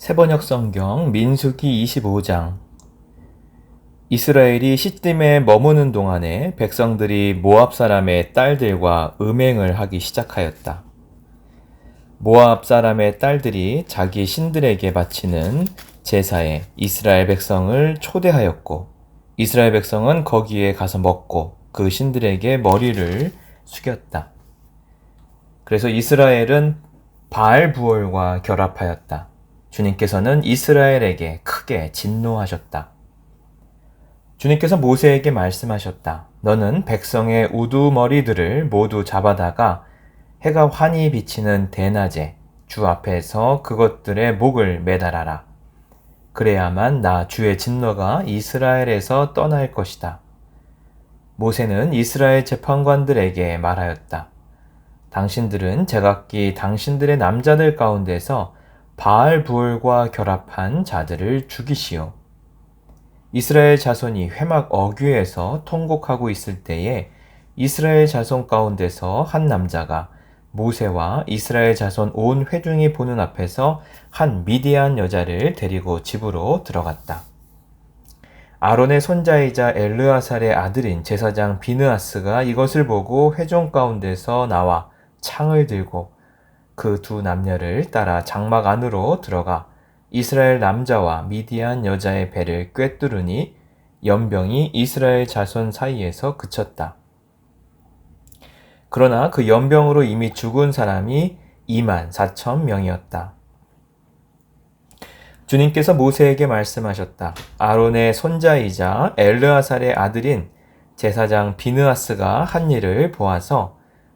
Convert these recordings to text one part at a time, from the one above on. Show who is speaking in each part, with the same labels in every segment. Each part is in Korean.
Speaker 1: 세번역 성경 민수기 25장. 이스라엘이 시딤에 머무는 동안에 백성들이 모압 사람의 딸들과 음행을 하기 시작하였다. 모압 사람의 딸들이 자기 신들에게 바치는 제사에 이스라엘 백성을 초대하였고, 이스라엘 백성은 거기에 가서 먹고 그 신들에게 머리를 숙였다. 그래서 이스라엘은 바알 부올과 결합하였다. 주님께서는 이스라엘에게 크게 진노하셨다. 주님께서 모세에게 말씀하셨다. 너는 백성의 우두머리들을 모두 잡아다가 해가 환히 비치는 대낮에 주 앞에서 그것들의 목을 매달아라. 그래야만 나 주의 진노가 이스라엘에서 떠날 것이다. 모세는 이스라엘 재판관들에게 말하였다. 당신들은 제각기 당신들의 남자들 가운데서 바알 부올과 결합한 자들을 죽이시오. 이스라엘 자손이 회막 어귀에서 통곡하고 있을 때에 이스라엘 자손 가운데서 한 남자가 모세와 이스라엘 자손 온 회중이 보는 앞에서 한 미디안 여자를 데리고 집으로 들어갔다. 아론의 손자이자 엘르아살의 아들인 제사장 비느하스가 이것을 보고 회중 가운데서 나와 창을 들고 그 두 남녀를 따라 장막 안으로 들어가 이스라엘 남자와 미디안 여자의 배를 꿰뚫으니 연병이 이스라엘 자손 사이에서 그쳤다. 그러나 그 연병으로 이미 죽은 사람이 24,000명이었다. 주님께서 모세에게 말씀하셨다. 아론의 손자이자 엘르아살의 아들인 제사장 비느하스가 한 일을 보아서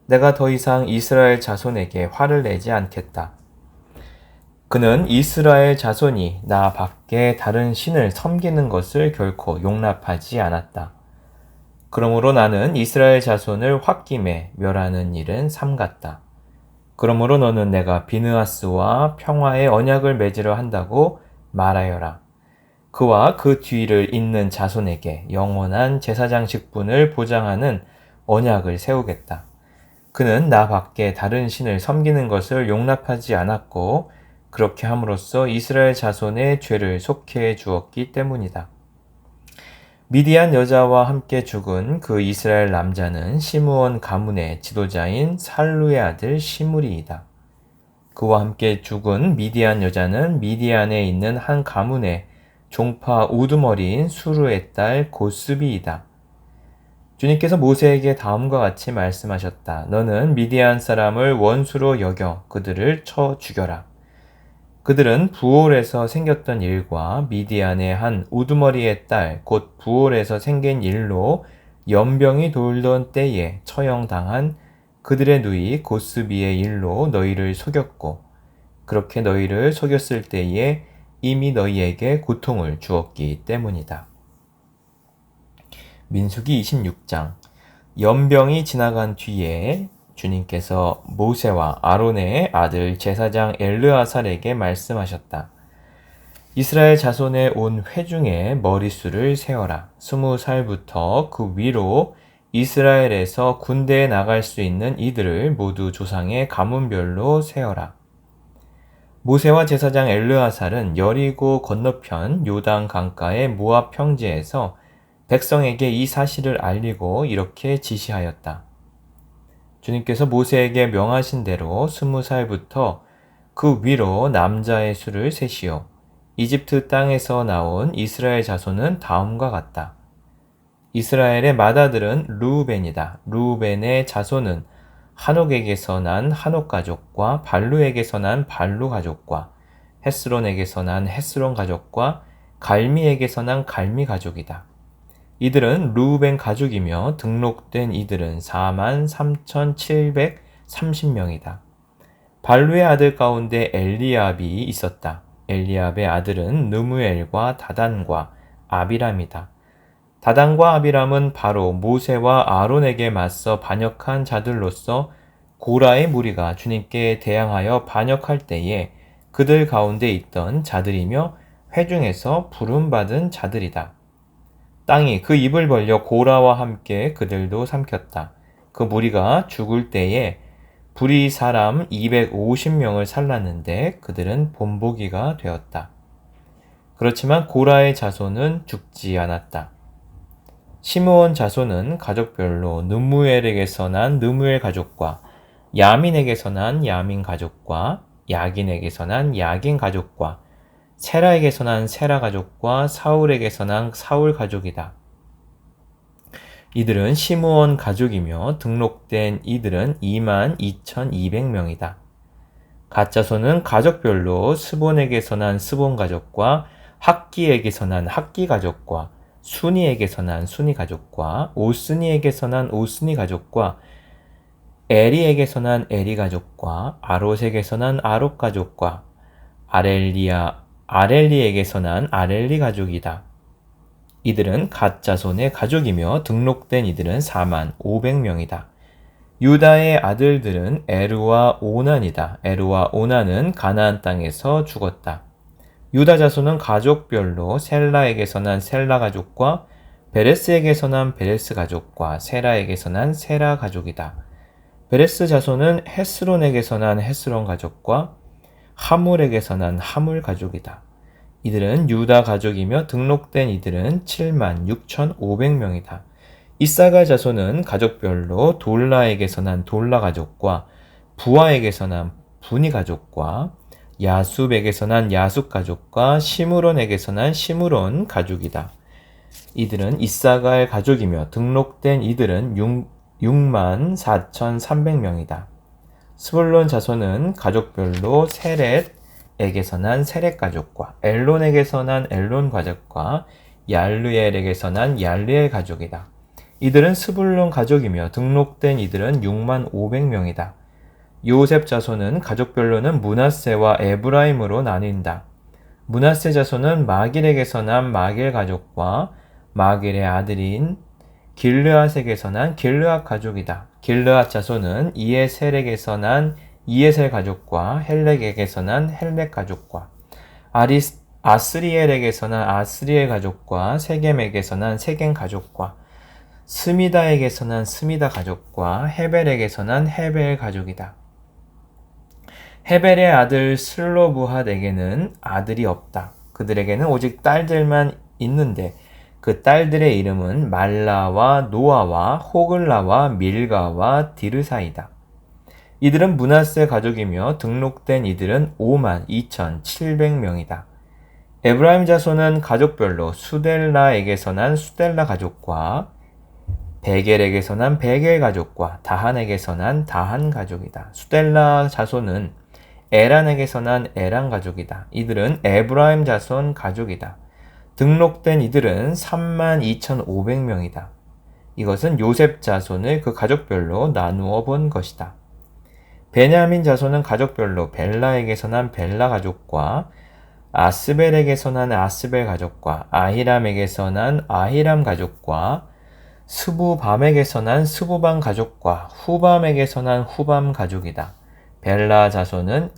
Speaker 1: 내가 더 이상 이스라엘 자손에게 화를 내지 않겠다. 그는 이스라엘 자손이 나 밖에 다른 신을 섬기는 것을 결코 용납하지 않았다. 그러므로 나는 이스라엘 자손을 홧김에 멸하는 일은 삼갔다. 그러므로 너는 내가 비느하스와 평화의 언약을 맺으려 한다고 말하여라. 그와 그 뒤를 잇는 자손에게 영원한 제사장 직분을 보장하는 언약을 세우겠다. 그는 나 밖에 다른 신을 섬기는 것을 용납하지 않았고 그렇게 함으로써 이스라엘 자손의 죄를 속해 주었기 때문이다. 미디안 여자와 함께 죽은 그 이스라엘 남자는 시므온 가문의 지도자인 살루의 아들 시므리이다. 그와 함께 죽은 미디안 여자는 미디안에 있는 한 가문의 종파 우두머리인 수르의 딸 고스비이다. 주님께서 모세에게 다음과 같이 말씀하셨다. 너는 미디안 사람을 원수로 여겨 그들을 쳐 죽여라. 그들은 부올에서 생겼던 일과 미디안의 한 우두머리의 딸 곧 부올에서 생긴 일로 연병이 돌던 때에 처형당한 그들의 누이 고스비의 일로 너희를 속였고 그렇게 너희를 속였을 때에 이미 너희에게 고통을 주었기 때문이다. 민수기 26장. 연병이 지나간 뒤에 주님께서 모세와 아론의 아들 제사장 엘르아살에게 말씀하셨다. 이스라엘 자손의 온 회중의 머릿수를 세어라. 20살부터 그 위로 이스라엘에서 군대에 나갈 수 있는 이들을 모두 조상의 가문별로 세어라. 모세와 제사장 엘르아살은 여리고 건너편 요단 강가의 모압 평지에서 백성에게 이 사실을 알리고 이렇게 지시하였다. 주님께서 모세에게 명하신 대로 20살부터 그 위로 남자의 수를 세시오. 이집트 땅에서 나온 이스라엘 자손은 다음과 같다. 이스라엘의 맏아들은 르우벤이다. 르우벤의 자손은 한옥에게서 난 한옥 가족과 발루에게서 난 발루 가족과 헤스론에게서 난 헤스론 가족과 갈미에게서 난 갈미 가족이다. 이들은 르우벤 가족이며 등록된 이들은 43,730명이다. 발루의 아들 가운데 엘리압이 있었다. 엘리압의 아들은 느무엘과 다단과 아비람이다. 다단과 아비람은 바로 모세와 아론에게 맞서 반역한 자들로서 고라의 무리가 주님께 대항하여 반역할 때에 그들 가운데 있던 자들이며 회중에서 부름받은 자들이다. 땅이 그 입을 벌려 고라와 함께 그들도 삼켰다. 그 무리가 죽을 때에 불이 사람 250명을 살랐는데 그들은 본보기가 되었다. 그렇지만 고라의 자손은 죽지 않았다. 시므온 자손은 가족별로 느무엘에게서 난 느무엘 가족과 야민에게서 난 야민 가족과 야긴에게서 난 야긴 가족과 세라에게서 난 세라 가족과 사울에게서 난 사울 가족이다. 이들은 시므온 가족이며 등록된 이들은 22,200명이다. 갓 자손은 가족별로 스본에게서 난 스본 가족과 학기에게서 난 학기 가족과 순이에게서 난 순이 가족과 오스니에게서 난 오스니 가족과 에리에게서 난 에리 가족과 아롯에게서 난 아롯 가족과 아렐리에게서 난 아렐리 가족이다. 이들은 갓 자손의 가족이며 등록된 이들은 45,000명이다. 유다의 아들들은 에르와 오난이다. 에르와 오난은 가나안 땅에서 죽었다. 유다 자손은 가족별로 셀라에게서 난 셀라 가족과 베레스에게서 난 베레스 가족과 세라에게서 난 세라 가족이다. 베레스 자손은 헤스론에게서 난 헤스론 가족과 하물에게서 난 하물 가족이다. 이들은 유다 가족이며 등록된 이들은 76,500명이다. 이사갈 자손은 가족별로 돌라에게서 난 돌라 가족과 부하에게서 난 부니 가족과 야숲에게서 난 야숲 가족과 시므론에게서 난 시므론 가족이다. 이들은 이사갈 가족이며 등록된 이들은 64,300명이다. 스불론 자손은 가족별로 세렛에게서 난 세렛 가족과 엘론에게서 난 엘론 가족과 얄르엘에게서 난 얄르엘 가족이다. 이들은 스불론 가족이며 등록된 이들은 65,000명이다. 요셉 자손은 가족별로는 므낫세와 에브라임으로 나뉜다. 므낫세 자손은 마길에게서 난 마길 가족과 마길의 아들인 길르앗에게서 난 길르앗 가족이다. 길르앗 자손은 이에셀에게서 난 이에셀 가족과 헬렉에게서 난 헬렉 가족과 아스리엘에게서 난 아스리엘 가족과 세겜에게서 난 세겜 가족과 스미다에게서 난 스미다 가족과 헤벨에게서 난 헤벨 가족이다. 헤벨의 아들 슬로브핫에게는 아들이 없다. 그들에게는 오직 딸들만 있는데 그 딸들의 이름은 말라와 노아와 호글라와 밀가와 디르사이다. 이들은 므낫세 가족이며 등록된 이들은 52,700명이다. 에브라임 자손은 가족별로 수델라에게서 난 수델라 가족과 베겔에게서 난 베겔 가족과 다한에게서 난 다한 가족이다. 수델라 자손은 에란에게서 난 에란 가족이다. 이들은 에브라임 자손 가족이다. 등록된 이들은 32,500명이다. 이것은 요셉 자손을 그 가족별로 나누어 본 것이다. 베냐민 자손은 가족별로 벨라에게서 난 벨라 가족과 아스벨에게서 난 아스벨 가족과 아히람에게서 난 아히람 가족과 스부밤에게서 난 스부밤 가족과 후밤에게서 난 후밤 가족이다. 벨라 자손은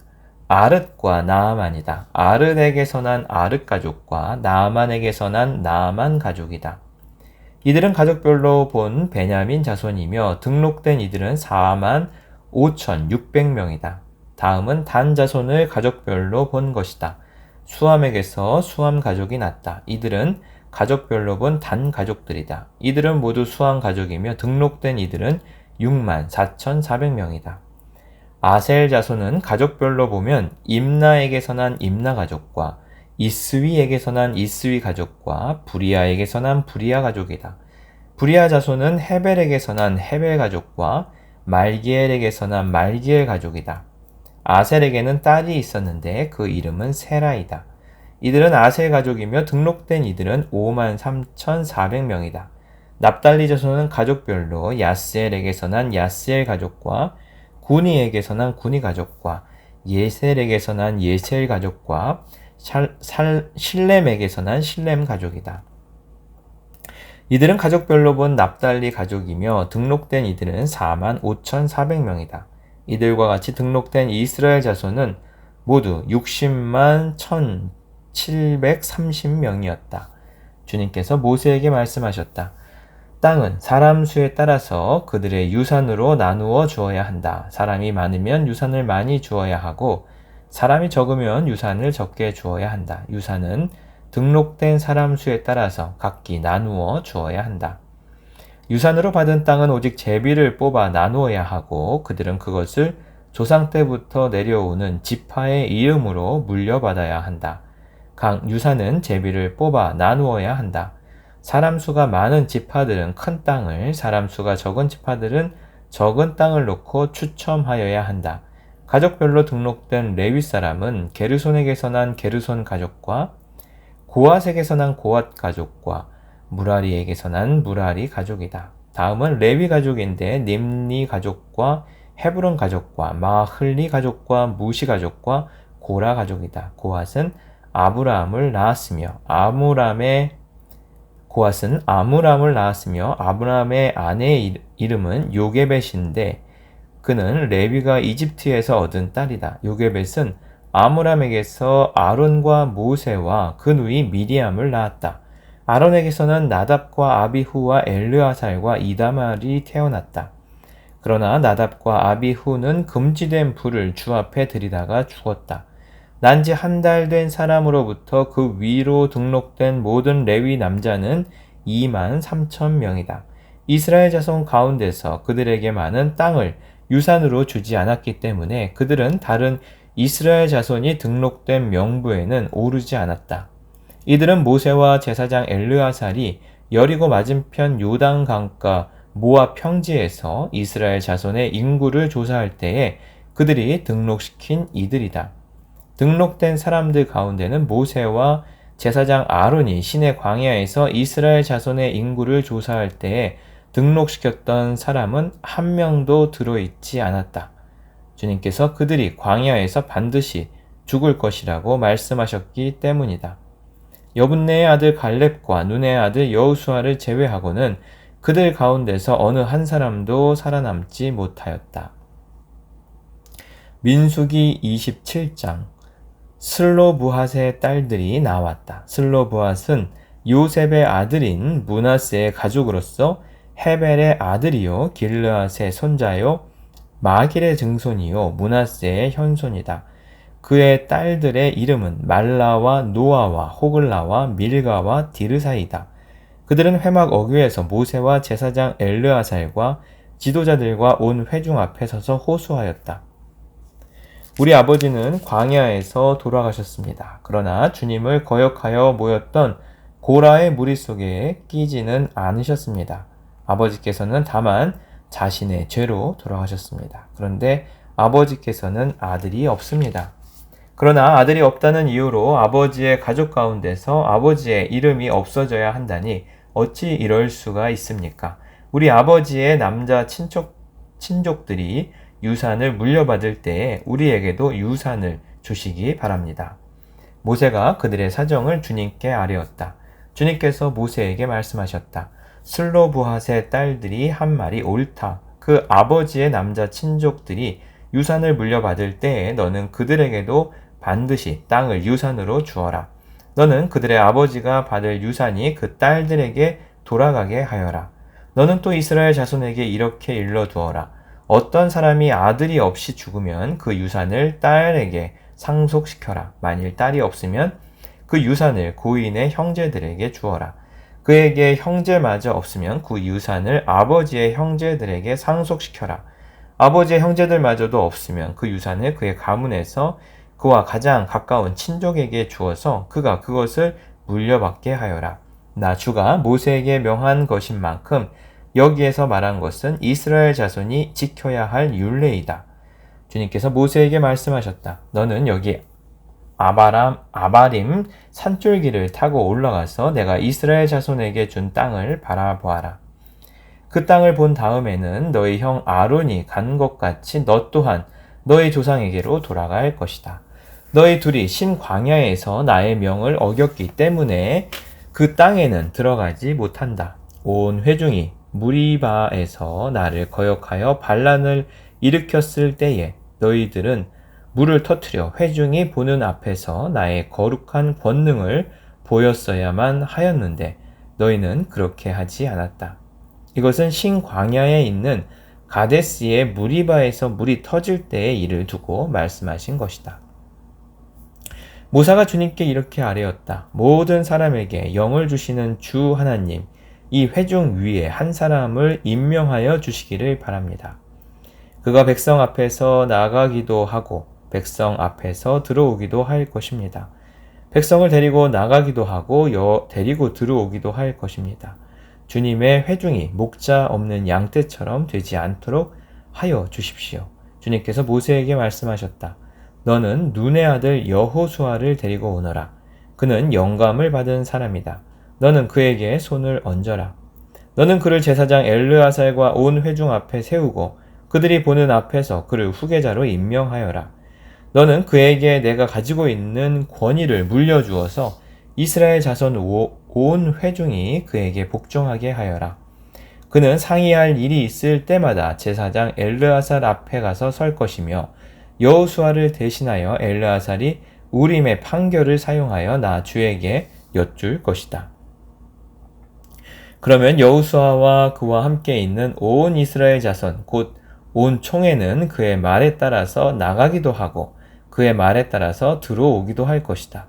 Speaker 1: 아릇과 나아만이다. 아릇에게서 난 아릇 가족과 나아만에게서 난 나아만 가족이다. 이들은 가족별로 본 베냐민 자손이며 등록된 이들은 45,600명이다. 다음은 단 자손을 가족별로 본 것이다. 수함에게서 수함 가족이 났다. 이들은 가족별로 본 단 가족들이다. 이들은 모두 수함 가족이며 등록된 이들은 64,400명이다. 아셀 자손은 가족별로 보면 임나에게서 난 임나 가족과 이스위에게서 난 이스위 가족과 부리아에게서 난 부리아 가족이다. 부리아 자손은 헤벨에게서 난 헤벨 가족과 말기엘에게서 난 말기엘 가족이다. 아셀에게는 딸이 있었는데 그 이름은 세라이다. 이들은 아셀 가족이며 등록된 이들은 53,400명이다. 납달리 자손은 가족별로 야스엘에게서 난 야스엘 가족과 구니에게서 난 구니 가족과 예셀에게서 난 예셀 가족과 실렘에게서 난 실렘 가족이다. 이들은 가족별로 본 납달리 가족이며 등록된 이들은 45,400명이다. 이들과 같이 등록된 이스라엘 자손은 모두 601,730명이었다. 주님께서 모세에게 말씀하셨다. 땅은 사람 수에 따라서 그들의 유산으로 나누어 주어야 한다. 사람이 많으면 유산을 많이 주어야 하고 사람이 적으면 유산을 적게 주어야 한다. 유산은 등록된 사람 수에 따라서 각기 나누어 주어야 한다. 유산으로 받은 땅은 오직 제비를 뽑아 나누어야 하고 그들은 그것을 조상 때부터 내려오는 지파의 이름으로 물려받아야 한다. 각 유산은 제비를 뽑아 나누어야 한다. 사람 수가 많은 지파들은 큰 땅을, 사람 수가 적은 지파들은 적은 땅을 놓고 추첨하여야 한다. 가족별로 등록된 레위 사람은 게르손에게서 난 게르손 가족과 고앗에게서 난 고앗 가족과 무라리에게서 난 무라리 가족이다. 다음은 레위 가족인데 님니 가족과 헤브론 가족과 마흘리 가족과 무시 가족과 고라 가족이다. 고앗은 아브라함을 낳았으며 고앗은 아므람을 낳았으며 아브라함의 아내의 이름은 요게벳인데 그는 레위가 이집트에서 얻은 딸이다. 요게벳은 아므람에게서 아론과 모세와 그 누이 미리암을 낳았다. 아론에게서는 나답과 아비후와 엘르아살과 이다말이 태어났다. 그러나 나답과 아비후는 금지된 불을 주 앞에 들이다가 죽었다. 난지 한 달 된 사람으로부터 그 위로 등록된 모든 레위 남자는 23,000명이다. 이스라엘 자손 가운데서 그들에게 많은 땅을 유산으로 주지 않았기 때문에 그들은 다른 이스라엘 자손이 등록된 명부에는 오르지 않았다. 이들은 모세와 제사장 엘르아살이 여리고 맞은편 요단 강가 모압 평지에서 이스라엘 자손의 인구를 조사할 때에 그들이 등록시킨 이들이다. 등록된 사람들 가운데는 모세와 제사장 아론이 시내 광야에서 이스라엘 자손의 인구를 조사할 때에 등록시켰던 사람은 한 명도 들어있지 않았다. 주님께서 그들이 광야에서 반드시 죽을 것이라고 말씀하셨기 때문이다. 여분네의 아들 갈렙과 눈의 아들 여호수아를 제외하고는 그들 가운데서 어느 한 사람도 살아남지 못하였다. 민수기 27장 슬로브핫의 딸들이 나왔다. 슬로브핫은 요셉의 아들인 므낫세의 가족으로서 헤벨의 아들이요 길르앗의 손자요 마길의 증손이요 므낫세의 현손이다. 그의 딸들의 이름은 말라와 노아와 호글라와 밀가와 디르사이다. 그들은 회막 어귀에서 모세와 제사장 엘르아살과 지도자들과 온 회중 앞에 서서 호소하였다. 우리 아버지는 광야에서 돌아가셨습니다. 그러나 주님을 거역하여 모였던 고라의 무리 속에 끼지는 않으셨습니다. 아버지께서는 다만 자신의 죄로 돌아가셨습니다. 그런데 아버지께서는 아들이 없습니다. 그러나 아들이 없다는 이유로 아버지의 가족 가운데서 아버지의 이름이 없어져야 한다니 어찌 이럴 수가 있습니까? 우리 아버지의 남자 친족들이 유산을 물려받을 때에 우리에게도 유산을 주시기 바랍니다. 모세가 그들의 사정을 주님께 아뢰었다. 주님께서 모세에게 말씀하셨다. 슬로브핫의 딸들이 한 말이 옳다. 그 아버지의 남자 친족들이 유산을 물려받을 때에 너는 그들에게도 반드시 땅을 유산으로 주어라. 너는 그들의 아버지가 받을 유산이 그 딸들에게 돌아가게 하여라. 너는 또 이스라엘 자손에게 이렇게 일러두어라. 어떤 사람이 아들이 없이 죽으면 그 유산을 딸에게 상속시켜라. 만일 딸이 없으면 그 유산을 고인의 형제들에게 주어라. 그에게 형제마저 없으면 그 유산을 아버지의 형제들에게 상속시켜라. 아버지의 형제들마저도 없으면 그 유산을 그의 가문에서 그와 가장 가까운 친족에게 주어서 그가 그것을 물려받게 하여라. 나 주가 모세에게 명한 것인 만큼 여기에서 말한 것은 이스라엘 자손이 지켜야 할 율례이다. 주님께서 모세에게 말씀하셨다. 너는 여기 아바림 산줄기를 타고 올라가서 내가 이스라엘 자손에게 준 땅을 바라보아라. 그 땅을 본 다음에는 너희 형 아론이 간 것 같이 너 또한 너희 조상에게로 돌아갈 것이다. 너희 둘이 신광야에서 나의 명을 어겼기 때문에 그 땅에는 들어가지 못한다. 온 회중이 무리바에서 나를 거역하여 반란을 일으켰을 때에 너희들은 물을 터뜨려 회중이 보는 앞에서 나의 거룩한 권능을 보였어야만 하였는데 너희는 그렇게 하지 않았다. 이것은 신광야에 있는 가데스의 무리바에서 물이 터질 때의 일을 두고 말씀하신 것이다. 모사가 주님께 이렇게 아뢰었다. 모든 사람에게 영을 주시는 주 하나님, 이 회중 위에 한 사람을 임명하여 주시기를 바랍니다. 그가 백성 앞에서 나가기도 하고 백성 앞에서 들어오기도 할 것입니다. 백성을 데리고 나가기도 하고 데리고 들어오기도 할 것입니다. 주님의 회중이 목자 없는 양떼처럼 되지 않도록 하여 주십시오. 주님께서 모세에게 말씀하셨다. 너는 눈의 아들 여호수아를 데리고 오너라. 그는 영감을 받은 사람이다. 너는 그에게 손을 얹어라. 너는 그를 제사장 엘르아살과 온 회중 앞에 세우고 그들이 보는 앞에서 그를 후계자로 임명하여라. 너는 그에게 내가 가지고 있는 권위를 물려주어서 이스라엘 자손 온 회중이 그에게 복종하게 하여라. 그는 상의할 일이 있을 때마다 제사장 엘르아살 앞에 가서 설 것이며 여호수아를 대신하여 엘르아살이 우림의 판결을 사용하여 나 주에게 여쭐 것이다. 그러면 여호수아와 그와 함께 있는 온 이스라엘 자손 곧 온 총회는 그의 말에 따라서 나가기도 하고 그의 말에 따라서 들어오기도 할 것이다.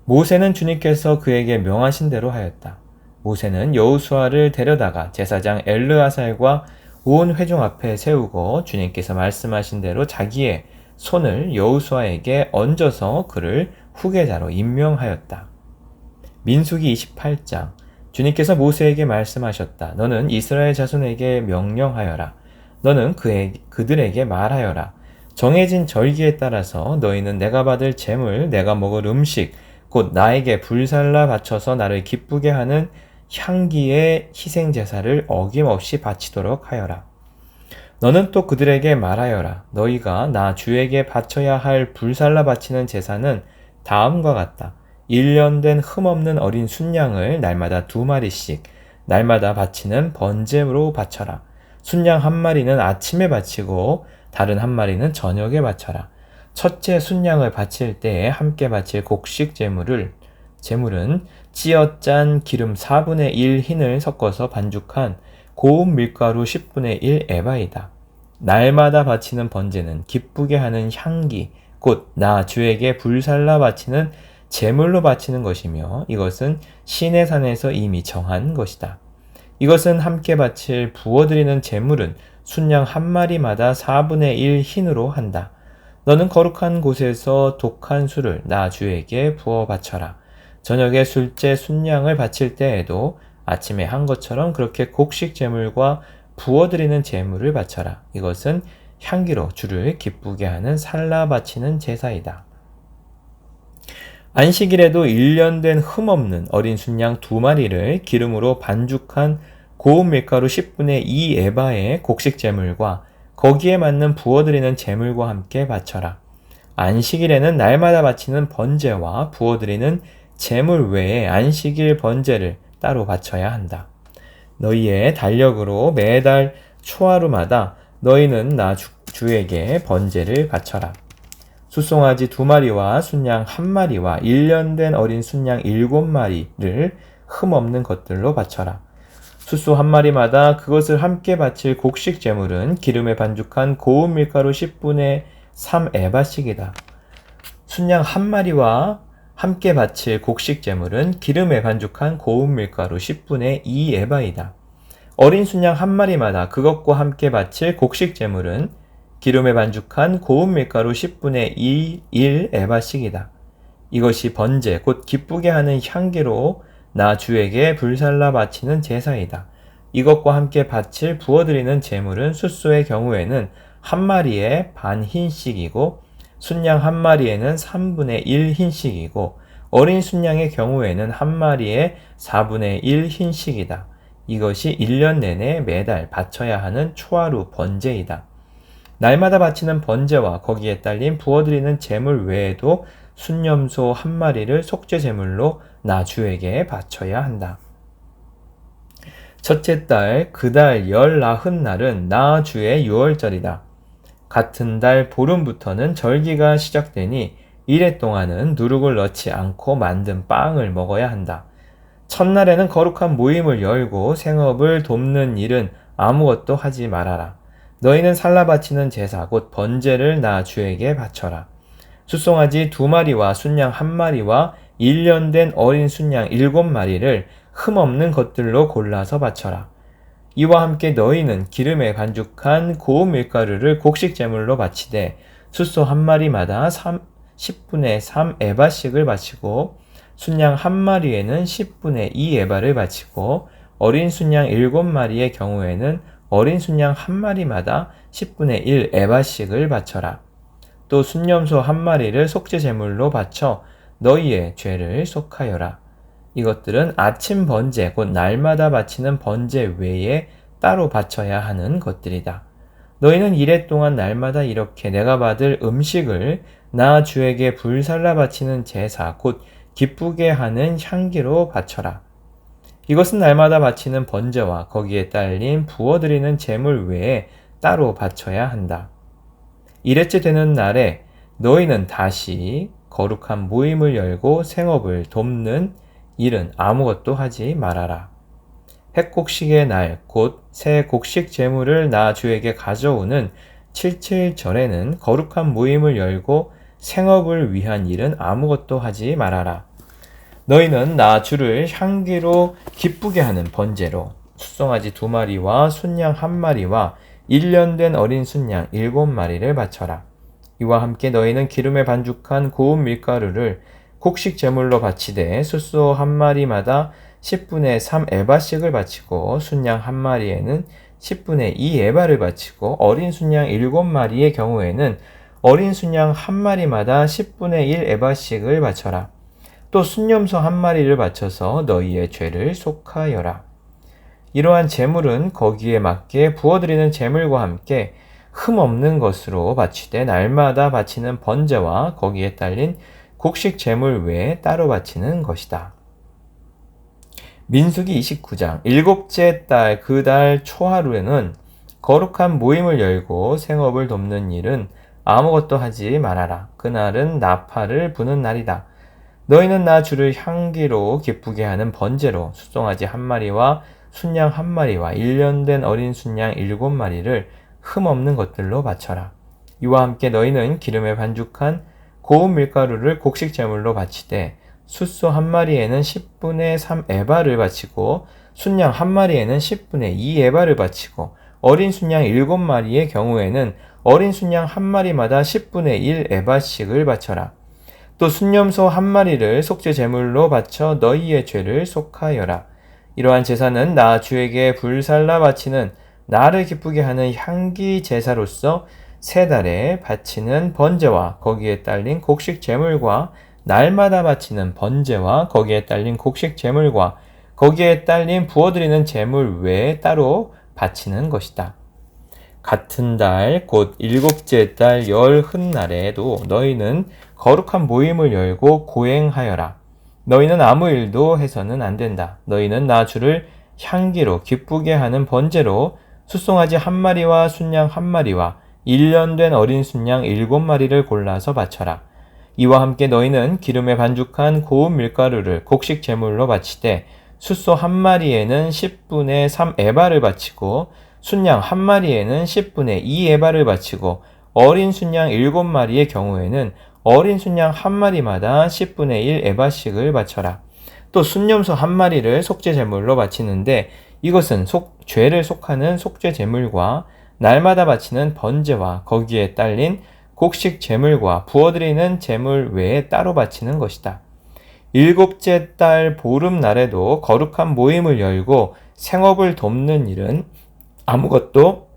Speaker 1: 모세는 주님께서 그에게 명하신 대로 하였다. 모세는 여호수아를 데려다가 제사장 엘르아살과 온 회중 앞에 세우고 주님께서 말씀하신 대로 자기의 손을 여호수아에게 얹어서 그를 후계자로 임명하였다. 민수기 28장 주님께서 모세에게 말씀하셨다. 너는 이스라엘 자손에게 명령하여라. 너는 그들에게 말하여라. 정해진 절기에 따라서 너희는 내가 받을 제물, 내가 먹을 음식, 곧 나에게 불살라 바쳐서 나를 기쁘게 하는 향기의 희생제사를 어김없이 바치도록 하여라. 너는 또 그들에게 말하여라. 너희가 나 주에게 바쳐야 할 불살라 바치는 제사는 다음과 같다. 1년 된 흠없는 어린 순양을 날마다 2마리씩, 날마다 바치는 번제로 바쳐라. 순양 1마리는 아침에 바치고 다른 1마리는 저녁에 바쳐라. 첫째 순양을 바칠 때에 함께 바칠 곡식 제물은 찌어 짠 기름 4분의 1 흰을 섞어서 반죽한 고운 밀가루 10분의 1 에바이다. 날마다 바치는 번제는 기쁘게 하는 향기, 곧 나 주에게 불살라 바치는 제물로 바치는 것이며 이것은 시내 산에서 이미 정한 것이다. 이것은 함께 바칠 부어드리는 제물은 순양 1마리마다 4분의 1 흰으로 한다. 너는 거룩한 곳에서 독한 술을 나 주에게 부어 바쳐라. 저녁에 술째 순양을 바칠 때에도 아침에 한 것처럼 그렇게 곡식 제물과 부어드리는 제물을 바쳐라. 이것은 향기로 주를 기쁘게 하는 살라 바치는 제사이다. 안식일에도 1년 된 흠없는 어린 순양 2마리를 기름으로 반죽한 고운 밀가루 10분의 2 에바의 곡식 제물과 거기에 맞는 부어드리는 제물과 함께 바쳐라. 안식일에는 날마다 바치는 번제와 부어드리는 제물 외에 안식일 번제를 따로 바쳐야 한다. 너희의 달력으로 매달 초하루마다 너희는 나 주에게 번제를 바쳐라. 숫송아지 2마리와 순양 1마리와 1년 된 어린 순양 7마리를 흠없는 것들로 바쳐라. 숫소 1마리마다 그것을 함께 바칠 곡식 제물은 기름에 반죽한 고운 밀가루 10분의 3 에바씩이다. 순양 1마리와 함께 바칠 곡식 제물은 기름에 반죽한 고운 밀가루 10분의 2 에바이다. 어린 순양 1마리마다 그것과 함께 바칠 곡식 제물은 기름에 반죽한 고운 밀가루 10분의 1 에바씩이다. 이것이 번제 곧 기쁘게 하는 향기로 나 주에게 불살라 바치는 제사이다. 이것과 함께 바칠 부어드리는 제물은 숫소의 경우에는 1마리에 반 흰씩이고 순양 1마리에는 3분의 1 흰씩이고 어린 순양의 경우에는 1마리에 4분의 1 흰씩이다. 이것이 1년 내내 매달 바쳐야 하는 초하루 번제이다. 날마다 바치는 번제와 거기에 딸린 부어드리는 제물 외에도 순염소 1마리를 속죄 제물로 나 주에게 바쳐야 한다. 첫째 달 그 달 열 나흔 날은 나 주의 유월절이다. 같은 달 보름부터는 절기가 시작되니 이래 동안은 누룩을 넣지 않고 만든 빵을 먹어야 한다. 첫날에는 거룩한 모임을 열고 생업을 돕는 일은 아무것도 하지 말아라. 너희는 살라 바치는 제사 곧 번제를 나 주에게 바쳐라. 숫송아지 2마리와 순양 1마리와 1년 된 어린 순양 7마리를 흠없는 것들로 골라서 바쳐라. 이와 함께 너희는 기름에 반죽한 고운 밀가루를 곡식 제물로 바치되 숫소 1마리마다 10분의 3 에바씩을 바치고 순양 1마리에는 10분의 2 에바를 바치고 어린 순양 7마리의 경우에는 어린 순양 1마리마다 10분의 1 에바씩을 바쳐라. 또 순염소 1마리를 속죄 제물로 바쳐 너희의 죄를 속하여라. 이것들은 아침 번제 곧 날마다 바치는 번제 외에 따로 바쳐야 하는 것들이다. 너희는 이레 동안 날마다 이렇게 내가 받을 음식을 나 주에게 불살라 바치는 제사 곧 기쁘게 하는 향기로 바쳐라. 이것은 날마다 바치는 번제와 거기에 딸린 부어드리는 제물 외에 따로 바쳐야 한다. 이레째 되는 날에 너희는 다시 거룩한 모임을 열고 생업을 돕는 일은 아무것도 하지 말아라. 핵곡식의 날 곧 새 곡식 제물을 나 주에게 가져오는 77절에는 거룩한 모임을 열고 생업을 위한 일은 아무것도 하지 말아라. 너희는 나 주를 향기로 기쁘게 하는 번제로 숫송아지 2마리와 순양 1마리와 1년 된 어린 순양 7마리를 바쳐라. 이와 함께 너희는 기름에 반죽한 고운 밀가루를 곡식 제물로 바치되 숫소 1마리마다 10분의 3 에바씩을 바치고 순양 1마리에는 10분의 2 에바를 바치고 어린 순양 7마리의 경우에는 어린 순양 1마리마다 10분의 1 에바씩을 바쳐라. 또 순염소 1마리를 바쳐서 너희의 죄를 속하여라. 이러한 제물은 거기에 맞게 부어드리는 제물과 함께 흠 없는 것으로 바치되 날마다 바치는 번제와 거기에 딸린 곡식 제물 외에 따로 바치는 것이다. 민수기 29장 7째 달 그 달 초하루에는 거룩한 모임을 열고 생업을 돕는 일은 아무것도 하지 말아라. 그날은 나팔을 부는 날이다. 너희는 나 주를 향기로 기쁘게 하는 번제로 숫송아지 1마리와 순양 1마리와 1년 된 어린 순양 7마리를 흠없는 것들로 바쳐라. 이와 함께 너희는 기름에 반죽한 고운 밀가루를 곡식 제물로 바치되 숫소 1마리에는 10분의 3 에바를 바치고 순양 1마리에는 10분의 2 에바를 바치고 어린 순양 7마리의 경우에는 어린 순양 1마리마다 10분의 1 에바씩을 바쳐라. 또 순염소 1마리를 속죄 제물로 바쳐 너희의 죄를 속하여라. 이러한 제사는 나 주에게 불살라 바치는 나를 기쁘게 하는 향기 제사로서 세 달에 바치는 번제와 거기에 딸린 곡식 제물과 날마다 바치는 번제와 거기에 딸린 곡식 제물과 거기에 딸린 부어드리는 제물 외에 따로 바치는 것이다. 같은 달 곧 7째 달 열 흔날에도 너희는 거룩한 모임을 열고 고행하여라. 너희는 아무 일도 해서는 안 된다. 너희는 나 주를 향기로 기쁘게 하는 번제로 숫송아지 1마리와 순양 1마리와 1년 된 어린 순양 7마리를 골라서 바쳐라. 이와 함께 너희는 기름에 반죽한 고운 밀가루를 곡식 제물로 바치되 숫소 1마리에는 10분의 3 에바를 바치고 순양 1마리에는 10분의 2 에바를 바치고 어린 순양 7마리의 경우에는 어린 순양 1마리마다 10분의 1 에바씩을 바쳐라. 또 순염소 1마리를 속죄 제물로 바치는데 이것은 죄를 속하는 속죄 제물과 날마다 바치는 번제와 거기에 딸린 곡식 제물과 부어드리는 제물 외에 따로 바치는 것이다. 7째 달 보름날에도 거룩한 모임을 열고 생업을 돕는 일은 아무것도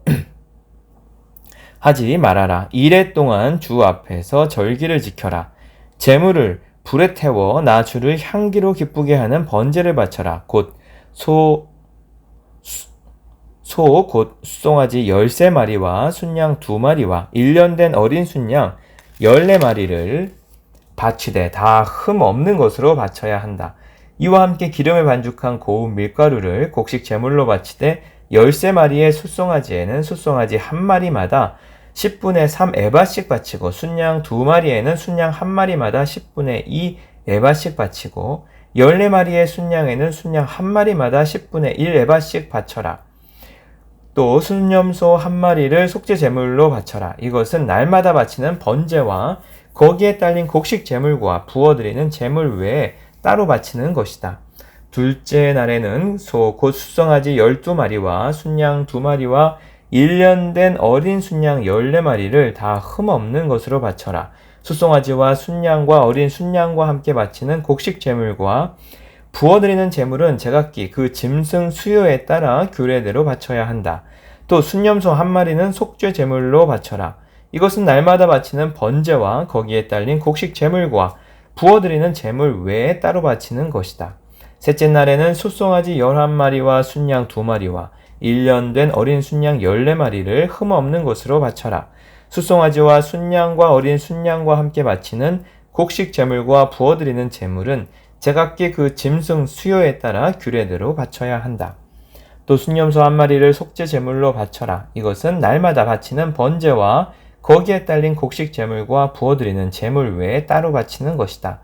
Speaker 1: 하지 말아라. 이레 동안 주 앞에서 절기를 지켜라. 제물을 불에 태워 나 주를 향기로 기쁘게 하는 번제를 바쳐라. 곧 곧 숫송아지 13마리와 순양 2마리와 1년 된 어린 순양 14마리를 바치되 다 흠 없는 것으로 바쳐야 한다. 이와 함께 기름에 반죽한 고운 밀가루를 곡식 제물로 바치되 13마리의 숫송아지에는 숫송아지 1마리마다 10분의 3 에바씩 바치고 순양 2마리에는 순양 1마리마다 10분의 2 에바씩 바치고 14마리의 순양에는 순양 한 마리마다 10분의 1 에바씩 바쳐라. 또 순염소 한 마리를 속죄 제물로 바쳐라. 이것은 날마다 바치는 번제와 거기에 딸린 곡식 제물과 부어드리는 제물 외에 따로 바치는 것이다. 둘째 날에는 소 곧 수송아지 12마리와 순양 2마리와 1년 된 어린 순양 14마리를 다 흠없는 것으로 바쳐라. 수송아지와 순양과 어린 순양과 함께 바치는 곡식 제물과 부어드리는 제물은 제각기 그 짐승 수요에 따라 규례대로 바쳐야 한다. 또 순염소 한 마리는 속죄 제물로 바쳐라. 이것은 날마다 바치는 번제와 거기에 딸린 곡식 제물과 부어드리는 제물 외에 따로 바치는 것이다. 셋째 날에는 숫송아지 11마리와 순양 2마리와 1년 된 어린 순양 14마리를 흠없는 것으로 바쳐라. 숫송아지와 순양과 어린 순양과 함께 바치는 곡식 제물과 부어드리는 제물은 제각기 그 짐승 수요에 따라 규례대로 바쳐야 한다. 또 순염소 한 마리를 속죄 제물로 바쳐라. 이것은 날마다 바치는 번제와 거기에 딸린 곡식 제물과 부어드리는 제물 외에 따로 바치는 것이다.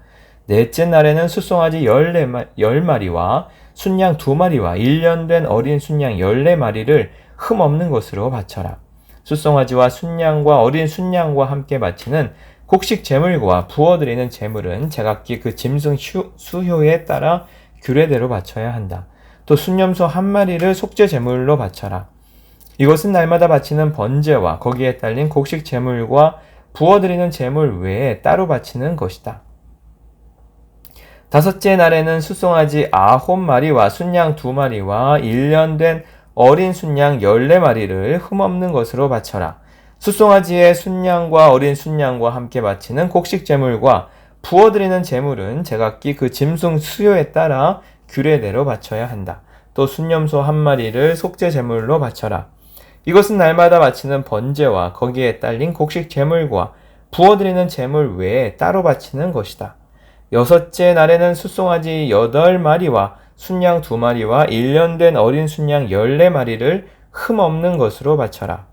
Speaker 1: 넷째 날에는 숫송아지 10마리와 순양 2마리와 1년 된 어린 순양 14마리를 흠없는 것으로 바쳐라. 숫송아지와 순양과 어린 순양과 함께 바치는 곡식 제물과 부어드리는 제물은 제각기 그 짐승 수효에 따라 규례대로 바쳐야 한다. 또 순염소 한 마리를 속죄 제물로 바쳐라. 이것은 날마다 바치는 번제와 거기에 딸린 곡식 제물과 부어드리는 제물 외에 따로 바치는 것이다. 다섯째 날에는 숫송아지 9마리와 순양 2마리와 1년 된 어린 순양 14마리를 흠없는 것으로 바쳐라. 숫송아지의 순양과 어린 순양과 함께 바치는 곡식 제물과 부어드리는 제물은 제각기 그 짐승 수요에 따라 규례대로 바쳐야 한다. 또 순염소 한 마리를 속죄 제물로 바쳐라. 이것은 날마다 바치는 번제와 거기에 딸린 곡식 제물과 부어드리는 제물 외에 따로 바치는 것이다. 여섯째 날에는 숫송아지 8마리와 순양 2마리와 1년 된 어린 순양 14마리를 흠없는 것으로 바쳐라.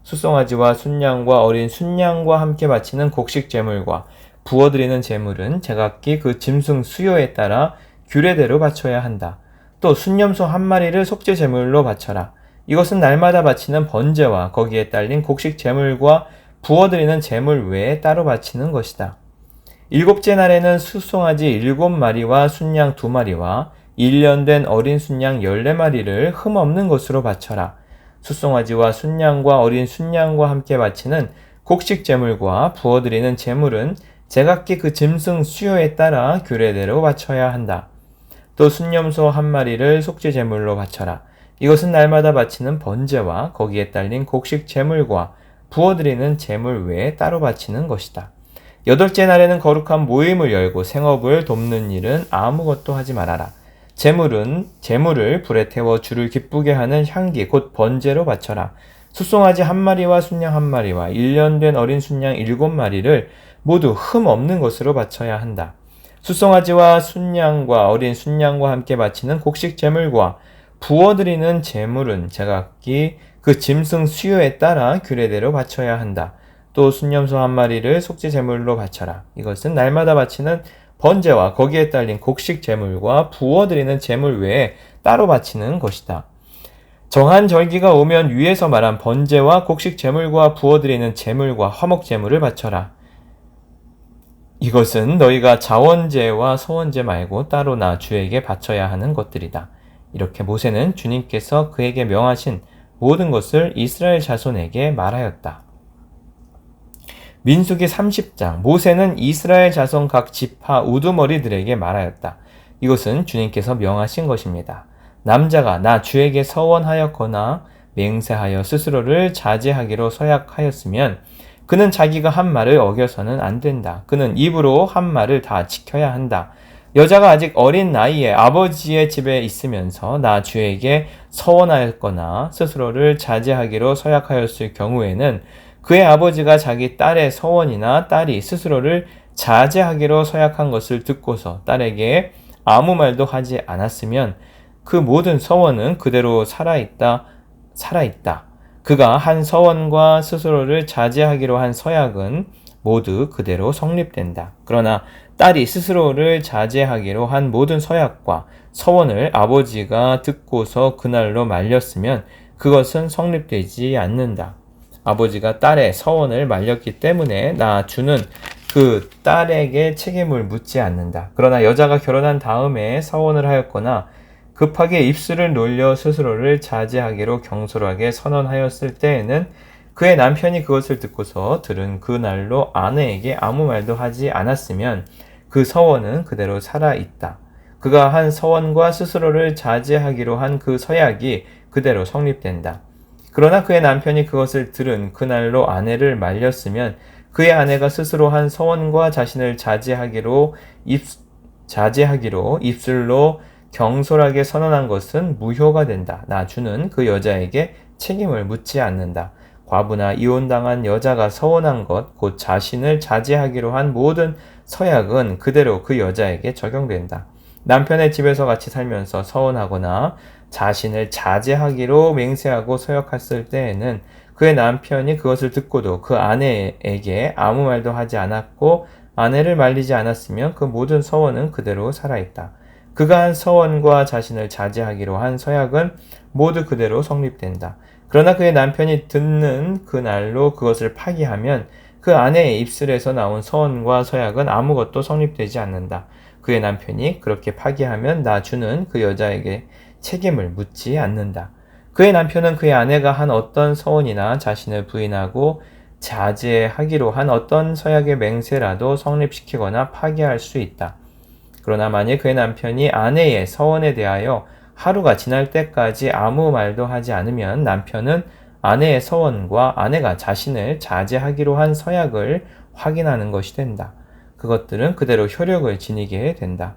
Speaker 1: 숫송아지와 순양과 어린 순양과 함께 바치는 곡식 제물과 부어드리는 제물은 제각기 그 짐승 수요에 따라 규례대로 바쳐야 한다. 또 순염소 한 마리를 속죄 제물로 바쳐라. 이것은 날마다 바치는 번제와 거기에 딸린 곡식 제물과 부어드리는 제물 외에 따로 바치는 것이다. 일곱째 날에는 숫송아지 7마리와 순양 2마리와 1년 된 어린 순양 14마리를 흠없는 것으로 바쳐라. 숫송아지와 순양과 어린 순양과 함께 바치는 곡식 제물과 부어드리는 제물은 제각기 그 짐승 수요에 따라 규례대로 바쳐야 한다. 또 순염소 한 마리를 속죄 제물로 바쳐라. 이것은 날마다 바치는 번제와 거기에 딸린 곡식 제물과 부어드리는 제물 외에 따로 바치는 것이다. 여덟째 날에는 거룩한 모임을 열고 생업을 돕는 일은 아무것도 하지 말아라. 제물을 불에 태워 주를 기쁘게 하는 향기 곧 번제로 바쳐라. 숫송아지 한 마리와 순양 한 마리와 1년 된 어린 순양 7마리를 모두 흠 없는 것으로 바쳐야 한다. 숫송아지와 순양과 어린 순양과 함께 바치는 곡식 제물과 부어드리는 제물은 제각기 그 짐승 수요에 따라 규례대로 바쳐야 한다. 또 순염소 한 마리를 속죄 제물로 바쳐라. 이것은 날마다 바치는 번제와 거기에 딸린 곡식 제물과 부어드리는 제물 외에 따로 바치는 것이다. 정한 절기가 오면 위에서 말한 번제와 곡식 제물과 부어드리는 제물과 화목 제물을 바쳐라. 이것은 너희가 자원제와 소원제 말고 따로 나 주에게 바쳐야 하는 것들이다. 이렇게 모세는 주님께서 그에게 명하신 모든 것을 이스라엘 자손에게 말하였다. 민수기 30장 모세는 이스라엘 자손 각 지파 우두머리들에게 말하였다. 이것은 주님께서 명하신 것입니다. 남자가 나 주에게 서원하였거나 맹세하여 스스로를 자제하기로 서약하였으면 그는 자기가 한 말을 어겨서는 안 된다. 그는 입으로 한 말을 다 지켜야 한다. 여자가 아직 어린 나이에 아버지의 집에 있으면서 나 주에게 서원하였거나 스스로를 자제하기로 서약하였을 경우에는 그의 아버지가 자기 딸의 서원이나 딸이 스스로를 자제하기로 서약한 것을 듣고서 딸에게 아무 말도 하지 않았으면 그 모든 서원은 그대로 살아있다. 그가 한 서원과 스스로를 자제하기로 한 서약은 모두 그대로 성립된다. 그러나 딸이 스스로를 자제하기로 한 모든 서약과 서원을 아버지가 듣고서 그날로 말렸으면 그것은 성립되지 않는다. 아버지가 딸의 서원을 말렸기 때문에 나 주는 그 딸에게 책임을 묻지 않는다. 그러나 여자가 결혼한 다음에 서원을 하였거나 급하게 입술을 놀려 스스로를 자제하기로 경솔하게 선언하였을 때에는 그의 남편이 그것을 듣고서 들은 그 날로 아내에게 아무 말도 하지 않았으면 그 서원은 그대로 살아있다. 그가 한 서원과 스스로를 자제하기로 한 그 서약이 그대로 성립된다. 그러나 그의 남편이 그것을 들은 그날로 아내를 말렸으면 그의 아내가 스스로 한 서원과 자신을 자제하기로 입술로 경솔하게 선언한 것은 무효가 된다. 나 주는 그 여자에게 책임을 묻지 않는다. 과부나 이혼당한 여자가 서원한 것, 곧 자신을 자제하기로 한 모든 서약은 그대로 그 여자에게 적용된다. 남편의 집에서 같이 살면서 서원하거나 자신을 자제하기로 맹세하고 서약했을 때에는 그의 남편이 그것을 듣고도 그 아내에게 아무 말도 하지 않았고 아내를 말리지 않았으면 그 모든 서원은 그대로 살아있다. 그가 한 서원과 자신을 자제하기로 한 서약은 모두 그대로 성립된다. 그러나 그의 남편이 듣는 그 날로 그것을 파기하면 그 아내의 입술에서 나온 서원과 서약은 아무것도 성립되지 않는다. 그의 남편이 그렇게 파기하면 나 주는 그 여자에게 책임을 묻지 않는다. 그의 남편은 그의 아내가 한 어떤 서원이나 자신을 부인하고 자제하기로 한 어떤 서약의 맹세라도 성립시키거나 파기할 수 있다. 그러나 만일 그의 남편이 아내의 서원에 대하여 하루가 지날 때까지 아무 말도 하지 않으면 남편은 아내의 서원과 아내가 자신을 자제하기로 한 서약을 확인하는 것이 된다. 그것들은 그대로 효력을 지니게 된다.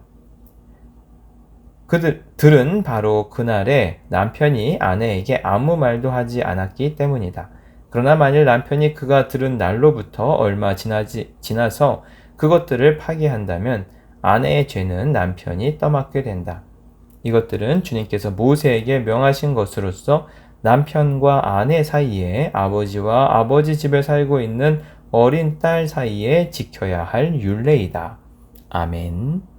Speaker 1: 그들은 바로 그날에 남편이 아내에게 아무 말도 하지 않았기 때문이다. 그러나 만일 남편이 그가 들은 날로부터 얼마 지나서 그것들을 파기한다면 아내의 죄는 남편이 떠맡게 된다. 이것들은 주님께서 모세에게 명하신 것으로서 남편과 아내 사이에 아버지와 아버지 집에 살고 있는 어린 딸 사이에 지켜야 할 율례이다. 아멘.